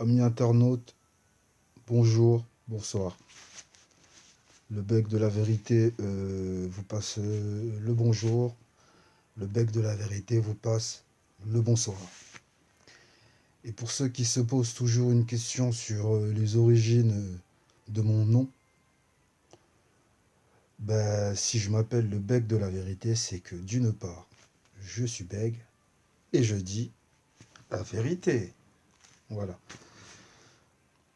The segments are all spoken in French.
Amis internautes, bonjour, bonsoir. Le bec de la vérité vous passe le bonjour. Le bec de la vérité vous passe le bonsoir. Et pour ceux qui se posent toujours une question sur les origines de mon nom, si je m'appelle le bec de la vérité, c'est que d'une part, je suis bègue et je dis la vérité. Voilà.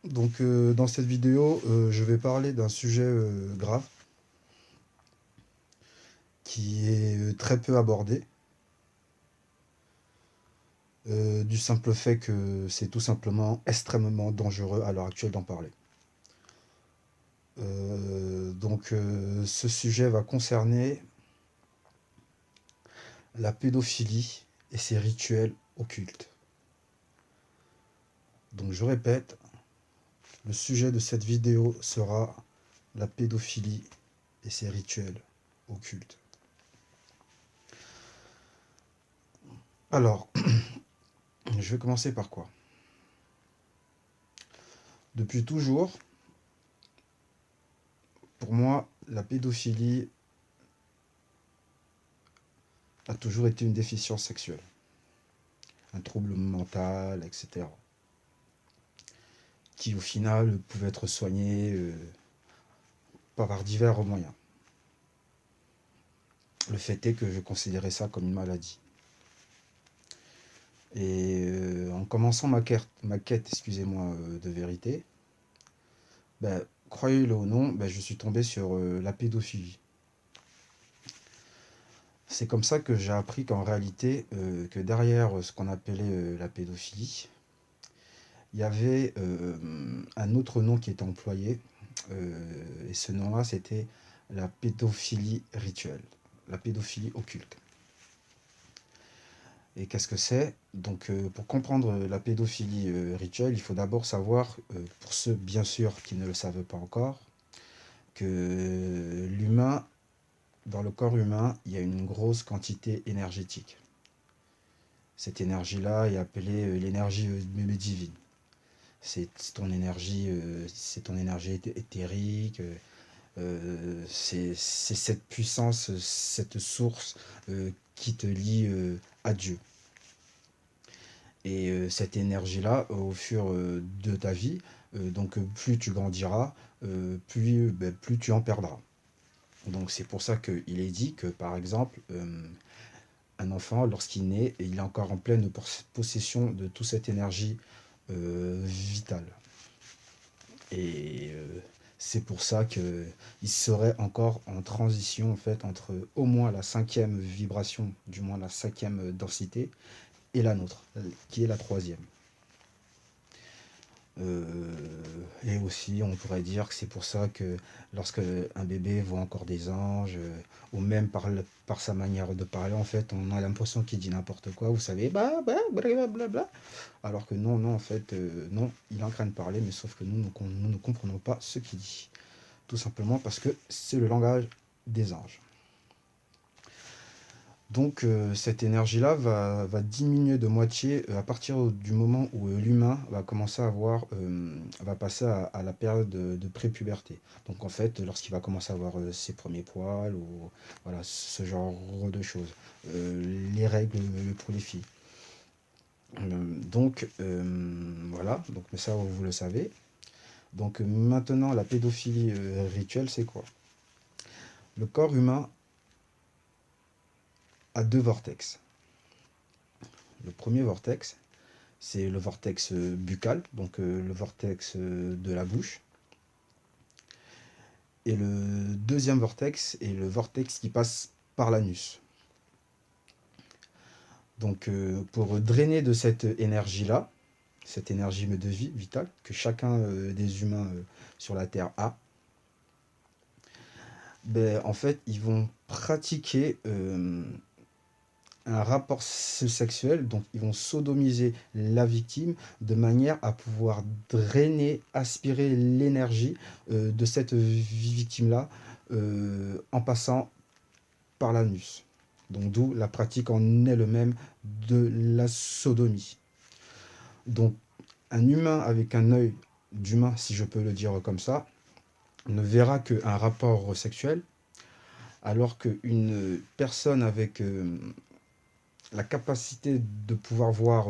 Donc dans cette vidéo, je vais parler d'un sujet grave qui est très peu abordé, du simple fait que c'est tout simplement extrêmement dangereux à l'heure actuelle d'en parler. Ce sujet va concerner la pédophilie et ses rituels occultes. Donc je répète, le sujet de cette vidéo sera la pédophilie et ses rituels occultes. Alors, je vais commencer par quoi? Depuis toujours, pour moi, la pédophilie a toujours été une déficience sexuelle, un trouble mental, etc., qui au final pouvait être soigné par divers moyens. Le fait est que je considérais ça comme une maladie. Et en commençant ma quête de vérité, croyez-le ou non, je suis tombé sur la pédophilie. C'est comme ça que j'ai appris qu'en réalité, que derrière ce qu'on appelait la pédophilie, il y avait un autre nom qui était employé, et ce nom-là, c'était la pédophilie rituelle, la pédophilie occulte. Et qu'est-ce que c'est? Donc, pour comprendre la pédophilie rituelle, il faut d'abord savoir, pour ceux bien sûr qui ne le savent pas encore, que l'humain, dans le corps humain, il y a une grosse quantité énergétique. Cette énergie-là est appelée l'énergie divine. C'est ton énergie éthérique, c'est cette puissance, cette source qui te lie à Dieu. Et cette énergie-là, au fur de ta vie, plus tu grandiras, plus tu en perdras. Donc c'est pour ça qu'il est dit que, par exemple, un enfant, lorsqu'il naît, il est encore en pleine possession de toute cette énergie vitale. Et c'est pour ça qu'il serait encore en transition en fait entre au moins la 5e vibration, du moins la 5e densité, et la nôtre, qui est la 3e. Et aussi, on pourrait dire que c'est pour ça que lorsque un bébé voit encore des anges, ou même par sa manière de parler, en fait, on a l'impression qu'il dit n'importe quoi, vous savez, blablabla. Alors que non, non, en fait, non, il est en train de parler, mais sauf que nous ne comprenons pas ce qu'il dit. Tout simplement parce que c'est le langage des anges. Donc cette énergie-là va diminuer de moitié à partir du moment où l'humain va commencer à va passer à la période de prépuberté. Donc en fait, lorsqu'il va commencer à avoir ses premiers poils, ou voilà, ce genre de choses. Les règles pour les filles. Voilà, donc mais ça vous le savez. Donc maintenant, la pédophilie rituelle, c'est quoi? Le corps humain a deux vortex. Le premier vortex, c'est le vortex buccal, donc le vortex de la bouche. Et le deuxième vortex est le vortex qui passe par l'anus. Donc pour drainer de cette énergie-là, cette énergie de vie vitale que chacun des humains sur la Terre a, en fait, ils vont pratiquer un rapport sexuel, donc ils vont sodomiser la victime de manière à pouvoir drainer, aspirer l'énergie de cette victime-là en passant par l'anus. Donc d'où la pratique en elle-même de la sodomie. Donc Un humain avec un œil d'humain, si je peux le dire comme ça, ne verra qu'un rapport sexuel, alors qu'une personne avec la capacité de pouvoir voir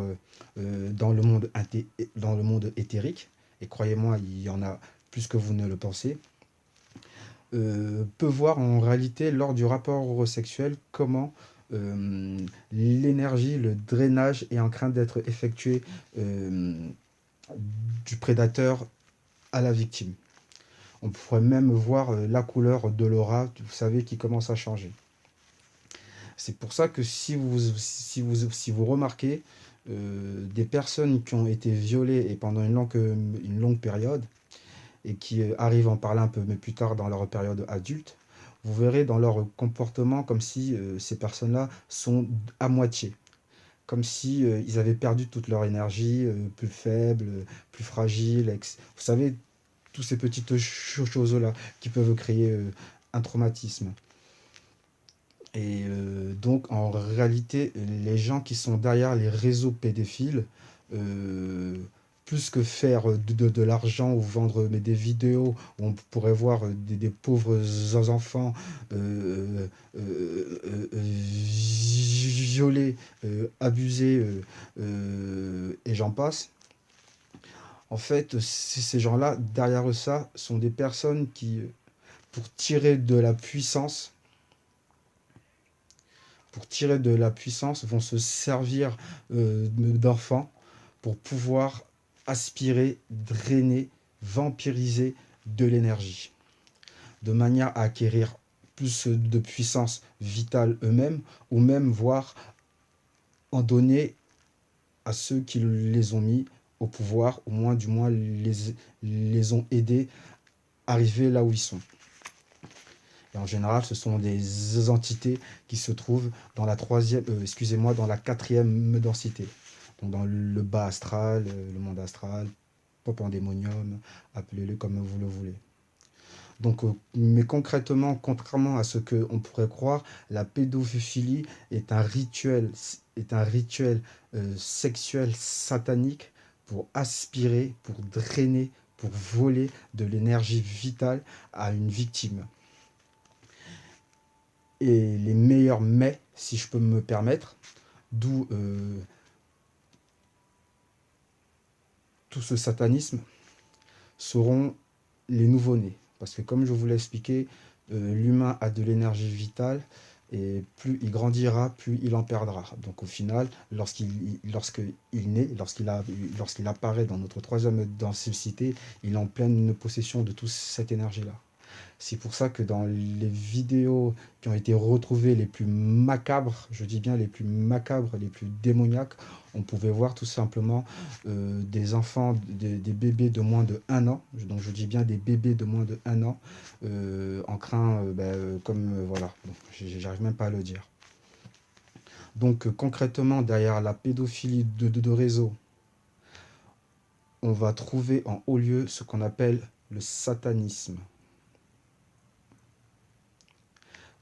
dans le monde éthérique, et croyez-moi, il y en a plus que vous ne le pensez, peut voir en réalité lors du rapport sexuel comment l'énergie, le drainage est en train d'être effectué euh, du prédateur à la victime. On pourrait même voir la couleur de l'aura, vous savez, qui commence à changer. C'est pour ça que si vous remarquez des personnes qui ont été violées et pendant une longue période et qui arrivent à en parler un peu mais plus tard dans leur période adulte, vous verrez dans leur comportement comme si ces personnes-là sont à moitié. Comme si ils avaient perdu toute leur énergie, plus faible, plus fragile. Vous savez, toutes ces petites choses-là qui peuvent créer un traumatisme. Et donc, en réalité, les gens qui sont derrière les réseaux pédophiles, euh, plus que faire de l'argent ou vendre des vidéos où on pourrait voir des pauvres enfants violés, abusés, et j'en passe. En fait, ces gens-là, derrière ça, sont des personnes qui, pour tirer de la puissance, vont se servir d'enfants pour pouvoir aspirer, drainer, vampiriser de l'énergie, de manière à acquérir plus de puissance vitale eux-mêmes, ou même voir en donner à ceux qui les ont mis au pouvoir, au moins du moins les ont aidés à arriver là où ils sont. Et en général, ce sont des entités qui se trouvent dans la dans la quatrième densité. Donc dans le bas astral, le monde astral, pandémonium, appelez-le comme vous le voulez. Donc, mais concrètement, contrairement à ce qu'on pourrait croire, la pédophilie est un rituel sexuel satanique pour aspirer, pour drainer, pour voler de l'énergie vitale à une victime. Et les meilleurs mets, si je peux me permettre, d'où tout ce satanisme, seront les nouveau-nés. Parce que comme je vous l'ai expliqué, l'humain a de l'énergie vitale et plus il grandira, plus il en perdra. Donc au final, lorsqu'il naît, lorsqu'il apparaît dans notre troisième densité, il est en pleine possession de toute cette énergie-là. C'est pour ça que dans les vidéos qui ont été retrouvées les plus macabres, je dis bien les plus macabres, les plus démoniaques, on pouvait voir tout simplement des enfants, des bébés de moins de 1 an, donc je dis bien des bébés de moins de 1 an, en train, voilà, bon, j'arrive même pas à le dire. Donc concrètement, derrière la pédophilie de réseau, on va trouver en haut lieu ce qu'on appelle le satanisme.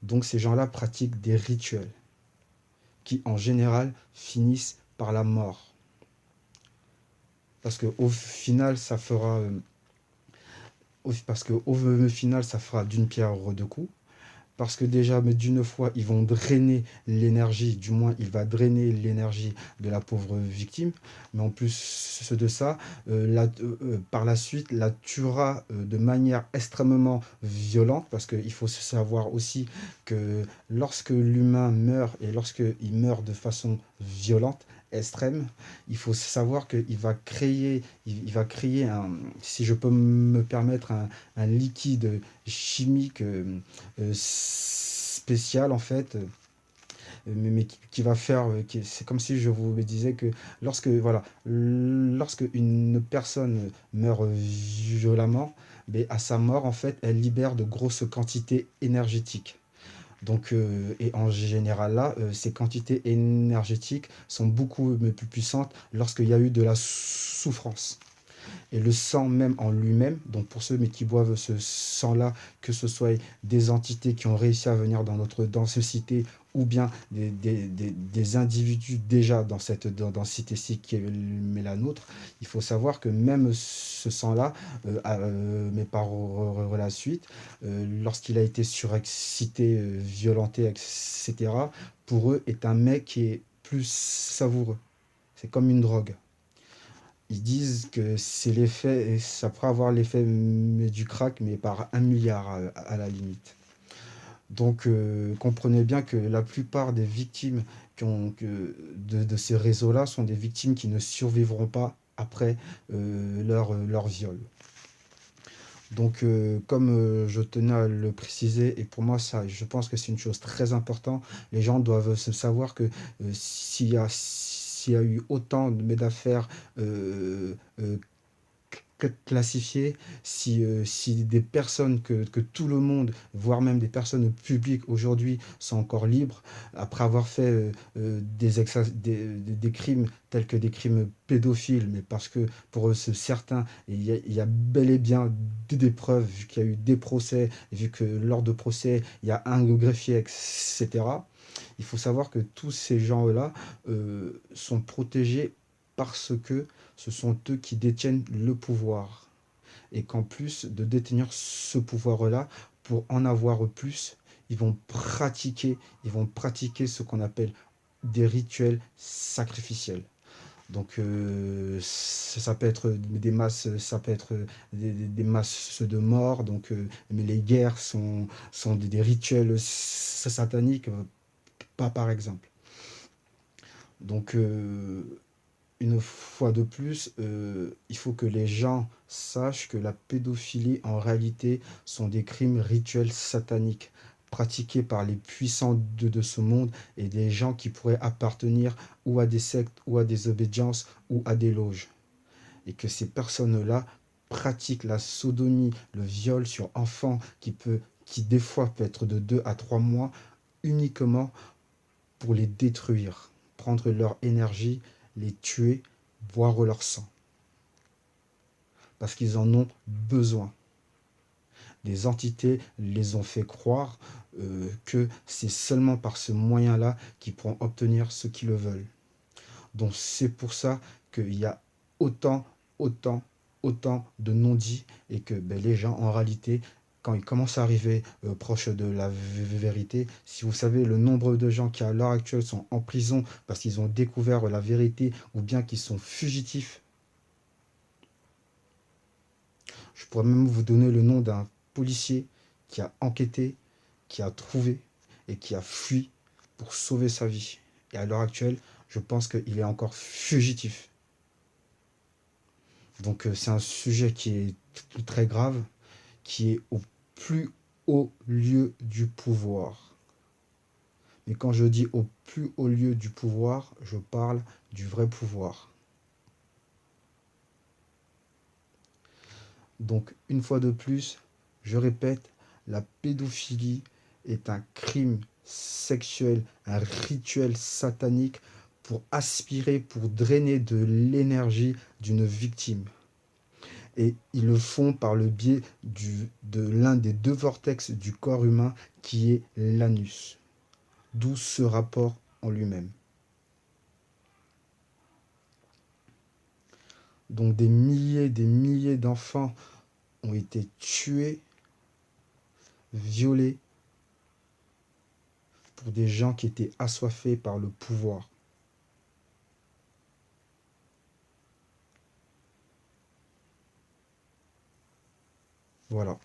Donc ces gens-là pratiquent des rituels qui en général finissent par la mort. Parce qu'au final, ça fera d'une pierre deux coups. Parce que déjà, mais d'une fois, ils vont drainer l'énergie, du moins, il va drainer l'énergie de la pauvre victime. Mais en plus de ça, par la suite, la tuera de manière extrêmement violente. Parce qu'il faut savoir aussi que lorsque l'humain meurt, et lorsqu'il meurt de façon violente, extrême, il faut savoir il va créer si je peux me permettre, un liquide chimique spécial en fait, mais qui va faire, c'est comme si je vous disais que lorsque une personne meurt violemment, mais à sa mort en fait, elle libère de grosses quantités énergétiques. Donc, et en général là, ces quantités énergétiques sont beaucoup plus puissantes lorsqu'il y a eu de la souffrance. Et le sang même en lui-même, donc pour ceux mais qui boivent ce sang-là, que ce soit des entités qui ont réussi à venir dans notre densité ou bien des individus déjà dans cette densité-ci qui est mais la nôtre, il faut savoir que même ce sang-là, mais par la suite, lorsqu'il a été surexcité, violenté, etc., pour eux est un mec qui est plus savoureux. C'est comme une drogue. Ils disent que c'est l'effet, et ça pourrait avoir l'effet du crack, mais par 1 milliard à la limite. Donc comprenez bien que la plupart des victimes de ces réseaux-là sont des victimes qui ne survivront pas après leur viol. Donc comme je tenais à le préciser, et pour moi ça, je pense que c'est une chose très importante, les gens doivent se savoir que s'il y a eu autant d'affaires classifiées, si des personnes que tout le monde, voire même des personnes publiques aujourd'hui sont encore libres, après avoir fait des crimes tels que des crimes pédophiles, mais parce que pour eux, certains, il y a bel et bien des preuves, vu qu'il y a eu des procès, vu que lors de procès, il y a un greffier, etc. Il faut savoir que tous ces gens-là sont protégés parce que ce sont eux qui détiennent le pouvoir. Et qu'en plus de détenir ce pouvoir-là, pour en avoir plus, ils vont pratiquer ce qu'on appelle des rituels sacrificiels. Donc ça peut être des masses, ça peut être des masses de mort. Donc, mais les guerres sont des rituels sataniques, pas par exemple. Donc une fois de plus, il faut que les gens sachent que la pédophilie, en réalité, sont des crimes rituels sataniques pratiqués par les puissants de ce monde et des gens qui pourraient appartenir ou à des sectes, ou à des obédiences, ou à des loges. Et que ces personnes-là pratiquent la sodomie, le viol sur enfants qui des fois peut être de 2 à 3 mois, uniquement pour les détruire, prendre leur énergie, les tuer, boire leur sang, parce qu'ils en ont besoin. Des entités les ont fait croire que c'est seulement par ce moyen-là qu'ils pourront obtenir ce qu'ils veulent. Donc c'est pour ça qu'il y a autant, autant, autant de non-dits et que les gens, en réalité, quand ils commencent à arriver proche de la vérité, si vous savez le nombre de gens qui à l'heure actuelle sont en prison parce qu'ils ont découvert la vérité ou bien qu'ils sont fugitifs, je pourrais même vous donner le nom d'un policier qui a enquêté, qui a trouvé et qui a fui pour sauver sa vie. Et à l'heure actuelle, je pense qu'il est encore fugitif. Donc c'est un sujet qui est très grave, qui est au plus haut lieu du pouvoir. Mais quand je dis au plus haut lieu du pouvoir, je parle du vrai pouvoir. Donc une fois de plus, je répète, la pédophilie est un crime sexuel, un rituel satanique pour aspirer, pour drainer de l'énergie d'une victime. Et ils le font par le biais de l'un des deux vortex du corps humain qui est l'anus. D'où ce rapport en lui-même. Donc des milliers d'enfants ont été tués, violés, pour des gens qui étaient assoiffés par le pouvoir. Voilà.